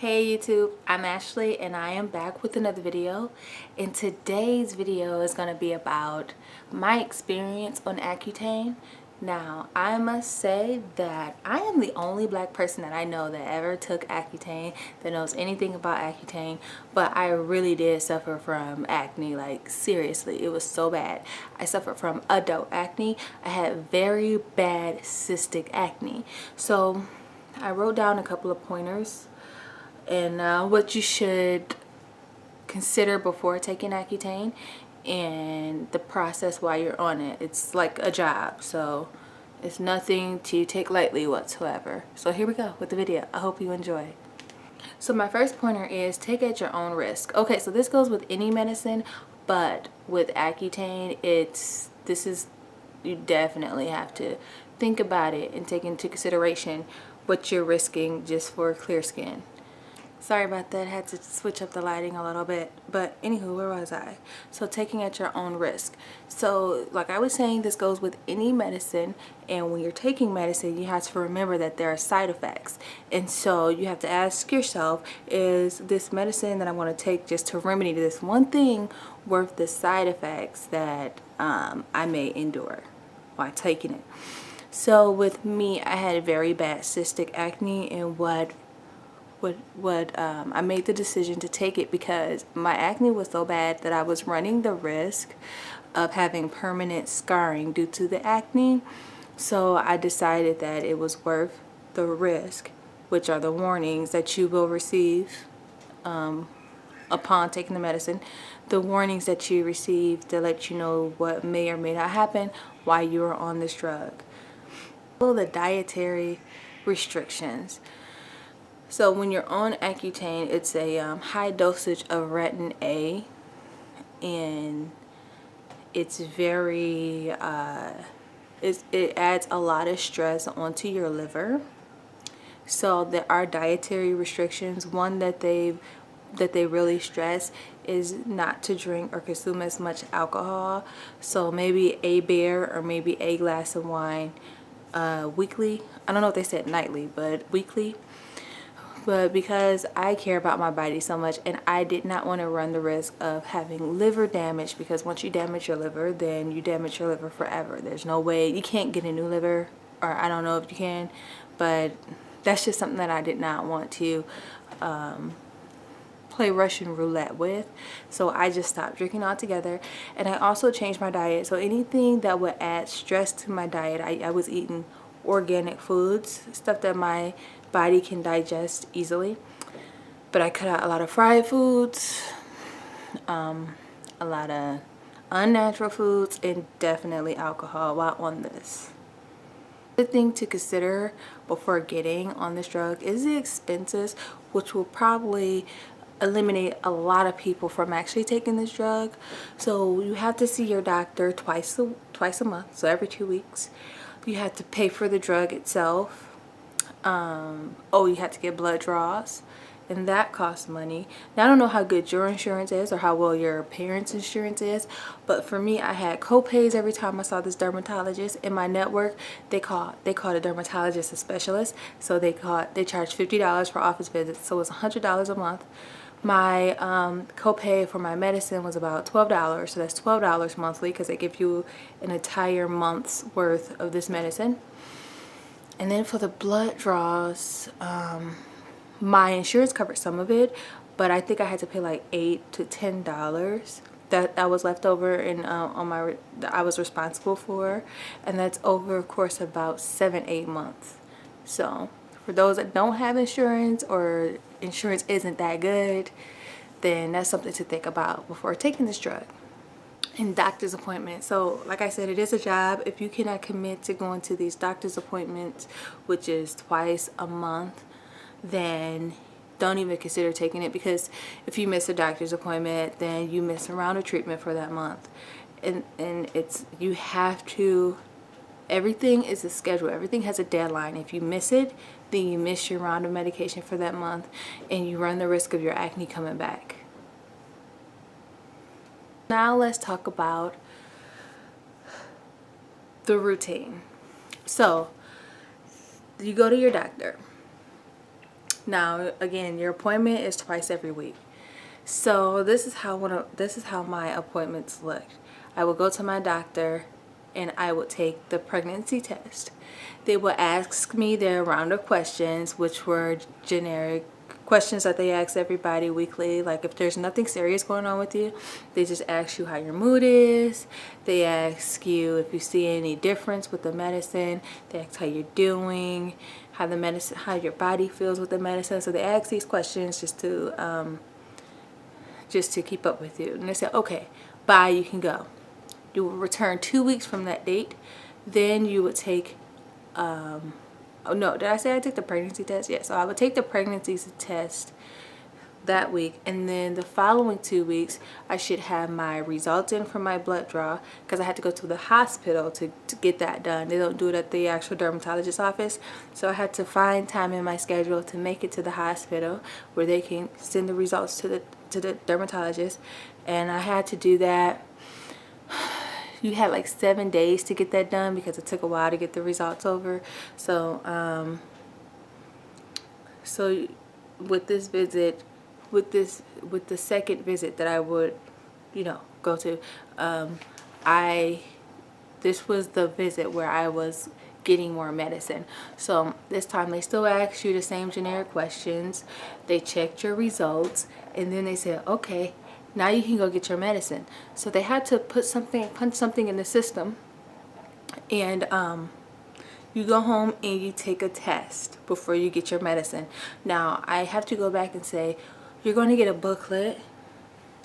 Hey YouTube, I'm Ashley and I am back with another video, and today's video is going to be about my experience on accutane. Now I must say that I am the only black person that I know that ever took accutane, that knows anything about accutane, but I really did suffer from acne. Like seriously, it was so bad. I suffered from adult acne. I had very bad cystic acne. So I wrote down a couple of pointers and what you should consider before taking accutane and the process while you're on it. It's like a job, so it's nothing to take lightly whatsoever. So here we go with the video. I hope you enjoy. So my first pointer is take at your own risk. Okay, so this goes with any medicine, but with accutane, you definitely have to think about it and take into consideration what you're risking just for clear skin. Sorry about that, I had to switch up the lighting a little bit, but anywho, where was I? So taking at your own risk. So like I was saying, this goes with any medicine, and when you're taking medicine, you have to remember that there are side effects. And so you have to ask yourself, is this medicine that I'm going to take just to remedy this one thing worth the side effects that I may endure while taking it? So with me, I had very bad cystic acne, and I made the decision to take it because my acne was so bad that I was running the risk of having permanent scarring due to the acne. So I decided that it was worth the risk, which are the warnings that you will receive upon taking the medicine. The warnings that you receive to let you know what may or may not happen while you are on this drug. Follow the dietary restrictions. So when you're on accutane, it's a high dosage of retin A, and it's very it adds a lot of stress onto your liver. So there are dietary restrictions. One that they really stress is not to drink or consume as much alcohol. So maybe a beer or maybe a glass of wine weekly. I don't know if they said nightly, but weekly. But because I care about my body so much, and I did not want to run the risk of having liver damage, because once you damage your liver, then you damage your liver forever. There's no way, you can't get a new liver, or I don't know if you can, but that's just something that I did not want to play Russian roulette with. So I just stopped drinking altogether, and I also changed my diet. So anything that would add stress to my diet, I was eating organic foods, stuff that my body can digest easily. But I cut out a lot of fried foods, a lot of unnatural foods, and definitely alcohol while on this. The thing to consider before getting on this drug is the expenses, which will probably eliminate a lot of people from actually taking this drug. So you have to see your doctor twice a month, so every 2 weeks. You have to pay for the drug itself. You have to get blood draws, and that costs money. Now I don't know how good your insurance is or how well your parents' insurance is, but for me, I had co-pays every time I saw this dermatologist. In my network, they called a dermatologist a specialist, so they charged $50 for office visits, so it's $100 a month. My copay for my medicine was about $12, so that's $12 monthly, because they give you an entire month's worth of this medicine. And then for the blood draws, my insurance covered some of it, but I think I had to pay like $8 to $10 that was left over and that I was responsible for, and that's over a course of about 7-8 months. So for those that don't have insurance, or insurance isn't that good, then that's something to think about before taking this drug. And doctor's appointments. So like I said, it is a job. If you cannot commit to going to these doctor's appointments, which is twice a month, then don't even consider taking it, because if you miss a doctor's appointment, then you miss a round of treatment for that month. And you have to, everything is a schedule, everything has a deadline. If you miss it, then you miss your round of medication for that month, and you run the risk of your acne coming back. Now let's talk about the routine. So you go to your doctor. Now, again, your appointment is twice every week. So this is how my appointments looked. I would go to my doctor and I would take the pregnancy test. They would ask me their round of questions, which were generic questions that they ask everybody weekly. Like if there's nothing serious going on with you, they just ask you how your mood is. They ask you if you see any difference with the medicine. They ask how you're doing, how your body feels with the medicine. So they ask these questions just to keep up with you. And they say, okay, bye, you can go. You will return 2 weeks from that date. Then you would take, oh no, did I say I took the pregnancy test? Yeah, so I would take the pregnancy test that week, and then the following 2 weeks I should have my results in from my blood draw, because I had to go to the hospital to get that done. They don't do it at the actual dermatologist's office, so I had to find time in my schedule to make it to the hospital where they can send the results to the dermatologist. And I had to do that. You had like 7 days to get that done because it took a while to get the results over. So so with this visit, with the second visit that I would, go to, this was the visit where I was getting more medicine. So this time they still asked you the same generic questions. They checked your results, and then they said, okay, now you can go get your medicine. So they had to punch something in the system, and you go home and you take a test before you get your medicine. Now I have to go back and say, you're going to get a booklet,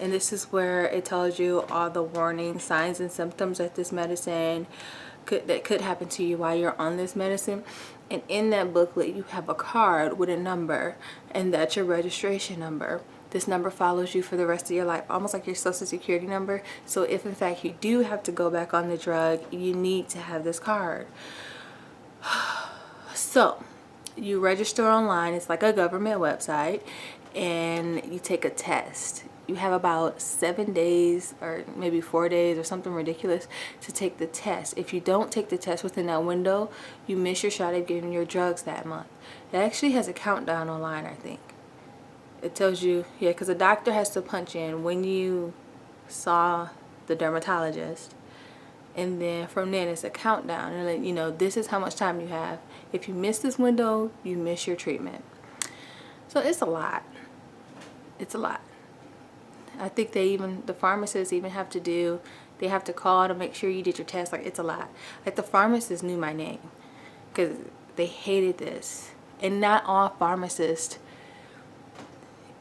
and this is where it tells you all the warning signs and symptoms that this medicine could happen to you while you're on this medicine. And in that booklet you have a card with a number, and that's your registration number. This number follows you for the rest of your life, almost like your social security number. So if in fact you do have to go back on the drug, you need to have this card. So you register online. It's like a government website, and you take a test. You have about 7 days or maybe 4 days or something ridiculous to take the test. If you don't take the test within that window, you miss your shot at getting your drugs that month. It actually has a countdown online, I think. It tells you, yeah, because the doctor has to punch in when you saw the dermatologist, and then from then it's a countdown, and then, this is how much time you have. If you miss this window, you miss your treatment. So it's a lot. It's a lot. I think the pharmacists even have to call to make sure you did your test. Like, it's a lot. Like, the pharmacist knew my name because they hated this. And not all pharmacists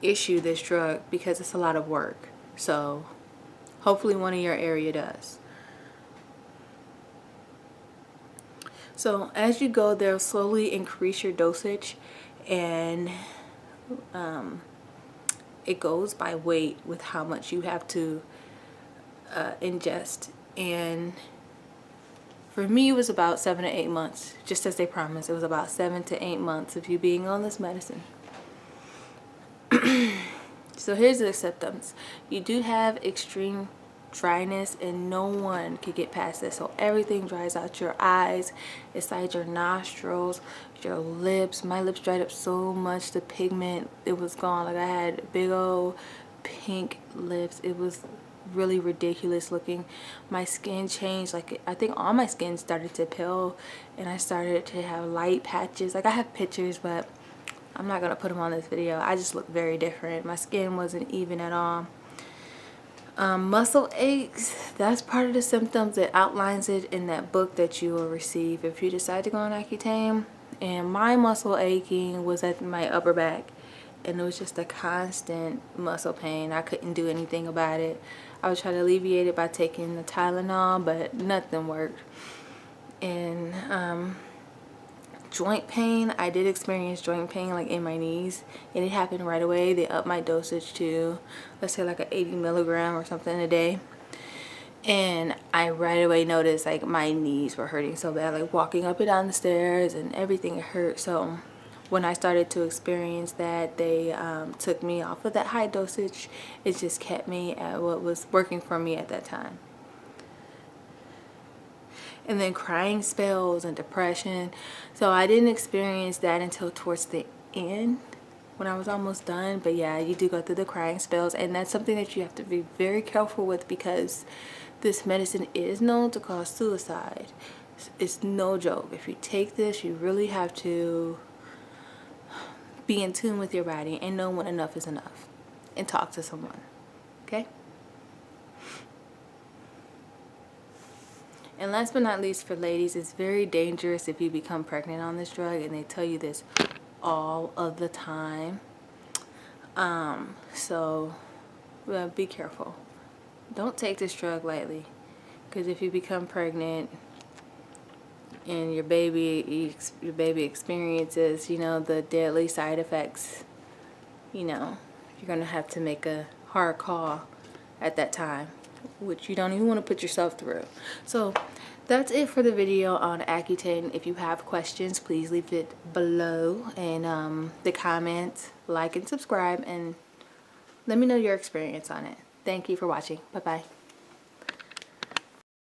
issue this drug because it's a lot of work. So hopefully one in your area does. So as you go, they'll slowly increase your dosage, and it goes by weight with how much you have to ingest. And for me, it was about 7 to 8 months, just as they promised. It was about 7 to 8 months of you being on this medicine. So here's the symptoms. You do have extreme dryness, and no one can get past this. So everything dries out: your eyes, inside your nostrils, your lips. My lips dried up so much, the pigment, it was gone. Like, I had big old pink lips. It was really ridiculous looking. My skin changed. Like, I think all my skin started to peel, and I started to have light patches. Like, I have pictures, but I'm not gonna put them on this video. I just look very different. My skin wasn't even at all. Muscle aches, that's part of the symptoms. It outlines it in that book that you will receive if you decide to go on accutane. And my muscle aching was at my upper back, and it was just a constant muscle pain. I couldn't do anything about it. I would try to alleviate it by taking the Tylenol, but nothing worked. And joint pain, I did experience joint pain, like in my knees, and it happened right away. They upped my dosage to, let's say, like an 80 milligram or something a day, and I right away noticed like my knees were hurting so bad, like walking up and down the stairs and everything hurt. So when I started to experience that, they took me off of that high dosage. It just kept me at what was working for me at that time. And then crying spells and depression. So I didn't experience that until towards the end. when I was almost done. But yeah, you do go through the crying spells, and that's something that you have to be very careful with, because this medicine is known to cause suicide. It's no joke. If you take this, you really have to be in tune with your body and know when enough is enough, and talk to someone. Okay? And last but not least, for ladies, it's very dangerous if you become pregnant on this drug, and they tell you this all of the time. So well, be careful. Don't take this drug lightly, because if you become pregnant and your baby experiences, you know, the deadly side effects, you know, you're gonna have to make a hard call at that time, which you don't even want to put yourself through. So that's it for the video on Accutane. If you have questions, please leave it below in the comments, like and subscribe, and let me know your experience on it. Thank you for watching. Bye bye.